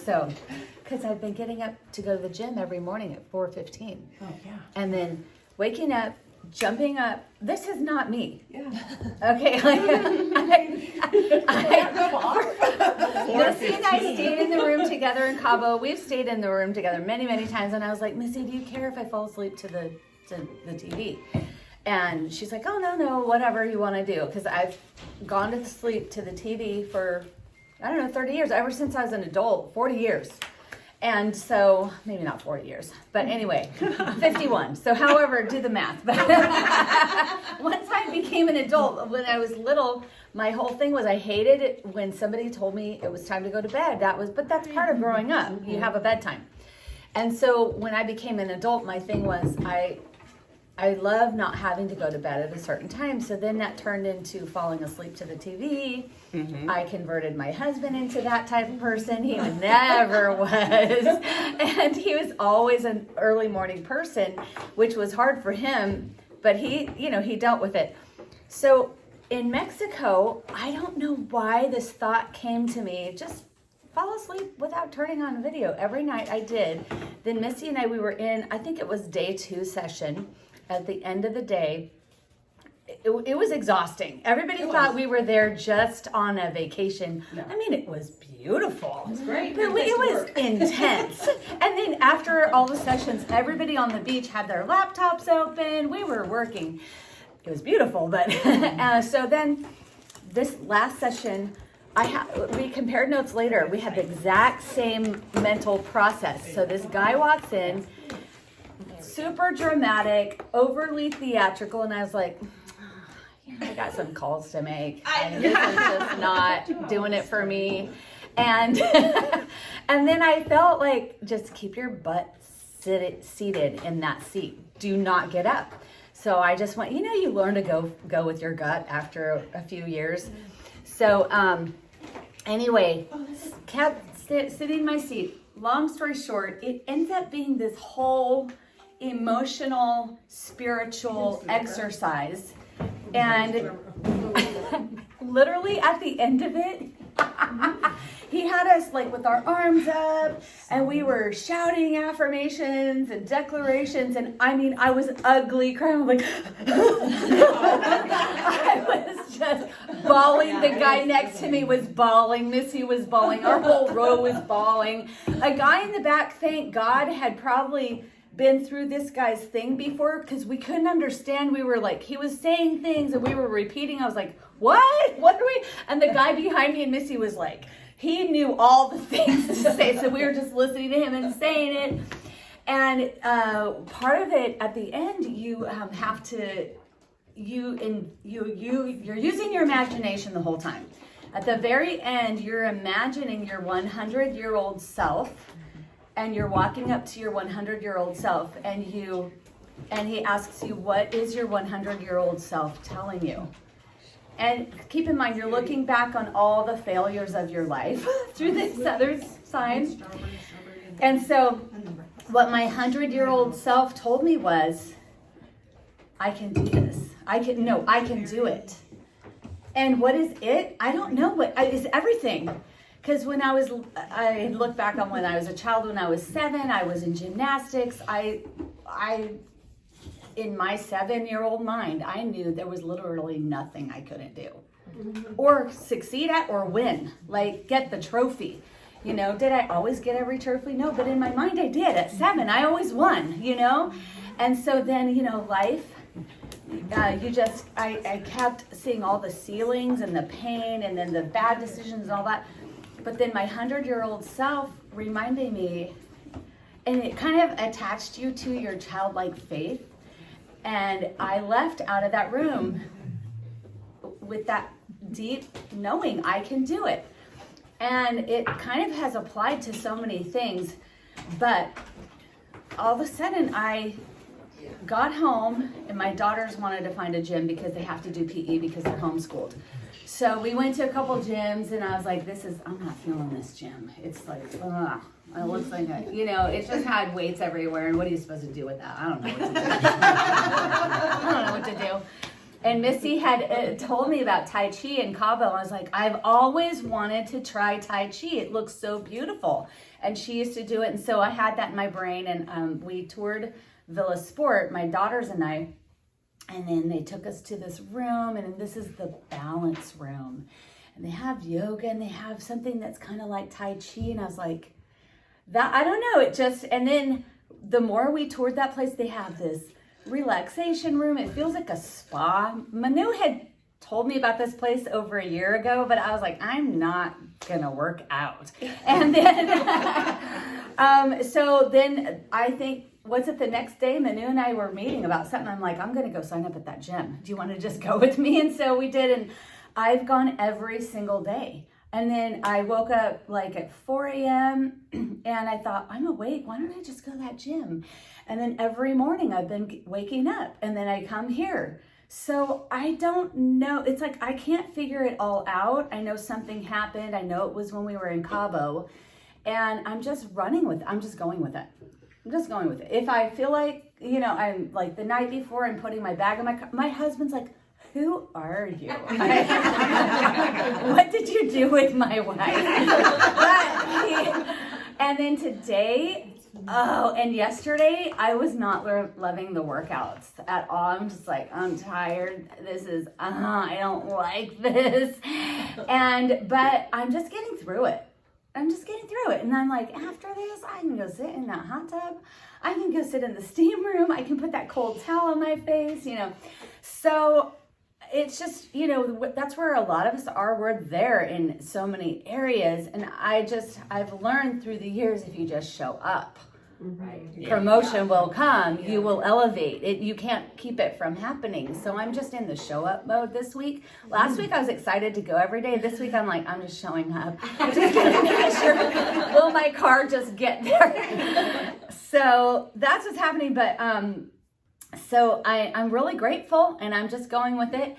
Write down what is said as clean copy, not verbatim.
So, because I've been getting up to go to the gym every morning at 4:15. Oh, yeah. And then waking up, jumping up. This is not me. Yeah. Okay, Missy and I stayed in the room together in Cabo. We've stayed in the room together many, many times. And I was like, Missy, do you care if I fall asleep to the TV? And she's like, oh, no, whatever you want to do. Because I've gone to sleep to the TV for, 30 years. Ever since I was an adult, 40 years. And so, maybe not 40 years, but anyway, 51. So however, do the math. But once I became an adult, when I was little, my whole thing was I hated it when somebody told me it was time to go to bed. But that's part of growing up. You have a bedtime. And so when I became an adult, my thing was I love not having to go to bed at a certain time. So then that turned into falling asleep to the TV. Mm-hmm. I converted my husband into that type of person. He never was. And he was always an early morning person, which was hard for him. But he dealt with it. So in Mexico, I don't know why this thought came to me. Just fall asleep without turning on a video. Every night I did. Then Missy and we were in, I think it was day 2 session. At the end of the day, it was exhausting. Everybody thought we were there just on a vacation. No. I mean, it was beautiful. It was great. But it was intense. And then after all the sessions, everybody on the beach had their laptops open. We were working. It was beautiful. But so then this last session, we compared notes later. We had the exact same mental process. So this guy walks in, super dramatic, overly theatrical, and I was like, I got some calls to make, and this is just not doing it for me. And and then I felt like, just keep your butt seated in that seat. Do not get up. So I just went, you learn to go with your gut after a few years. So anyway, kept sitting in my seat. Long story short, it ends up being this whole emotional, spiritual exercise. And literally at the end of it, he had us like with our arms up and we were shouting affirmations and declarations. And I mean, I was ugly crying. I'm like, I was just bawling. The guy next to me was bawling. Missy was bawling. Our whole row was bawling. A guy in the back, thank God, had probably been through this guy's thing before, because we couldn't understand. We were like, he was saying things and we were repeating. I was like, what are we? And the guy behind me and Missy was like, he knew all the things to say. So we were just listening to him and saying it. And part of it at the end, you have to, you're using your imagination the whole time. At the very end, you're imagining your 100-year-old self. And you're walking up to your 100-year-old self, and he asks you, what is your 100-year-old self telling you? And keep in mind, you're looking back on all the failures of your life through this other sign. And so what my 100-year-old self told me was, I can do this. I can do it. And what is it? I don't know. It's everything. Because I look back on when I was a child, when I was 7, I was in gymnastics. In my 7-year-old mind, I knew there was literally nothing I couldn't do. Or succeed at or win, like get the trophy. Did I always get every trophy? No, but in my mind I did. At 7, I always won, And so then, life, I kept seeing all the ceilings and the pain and then the bad decisions and all that. But then my 100-year-old self reminded me, and it kind of attached you to your childlike faith. And I left out of that room with that deep knowing I can do it. And it kind of has applied to so many things. But all of a sudden I got home and my daughters wanted to find a gym because they have to do PE because they're homeschooled. So we went to a couple gyms and I was like, I'm not feeling this gym. It's like, it looks like it just had weights everywhere. And what are you supposed to do with that? I don't know what to do. And Missy had told me about Tai Chi in Cabo. I was like, I've always wanted to try Tai Chi. It looks so beautiful. And she used to do it. And so I had that in my brain. And we toured Villa Sport, my daughters and I. And then they took us to this room. And this is the balance room. And they have yoga and they have something that's kind of like Tai Chi. And I was like, that, I don't know. It just, and then the more we toured that place, they have this relaxation room. It feels like a spa. Manu had told me about this place over a year ago, but I was like, I'm not gonna work out. And then so then I think, what's it, the next day Manu and I were meeting about something. I'm like, I'm gonna go sign up at that gym. Do you want to just go with me? And so we did, and I've gone every single day. And then I woke up like at 4 a.m. and I thought, I'm awake. Why don't I just go to that gym? And then every morning I've been waking up and then I come here. So I don't know. It's like I can't figure it all out. I know something happened. I know it was when we were in Cabo. And I'm just running with it. I'm just going with it. I'm just going with it. If I feel like, you know, I'm like the night before I'm putting my bag in my car, my husband's like, who are you? What did you do with my wife? And then today, and yesterday, I was not loving the workouts at all. I'm just like, I'm tired. This is, I don't like this. But I'm just getting through it. And I'm like, after this, I can go sit in that hot tub. I can go sit in the steam room. I can put that cold towel on my face, you know. So it's just, you know, that's where a lot of us are. We're there in so many areas. And I've learned through the years, if you just show up, right, promotion will come. You will elevate it. You can't keep it from happening. So I'm just in the show up mode this week. Last week I was excited to go every day. This week I'm like, I'm just showing up. I'm just gonna make sure, will my car just get there? So that's what's happening. But so I'm really grateful and I'm just going with it.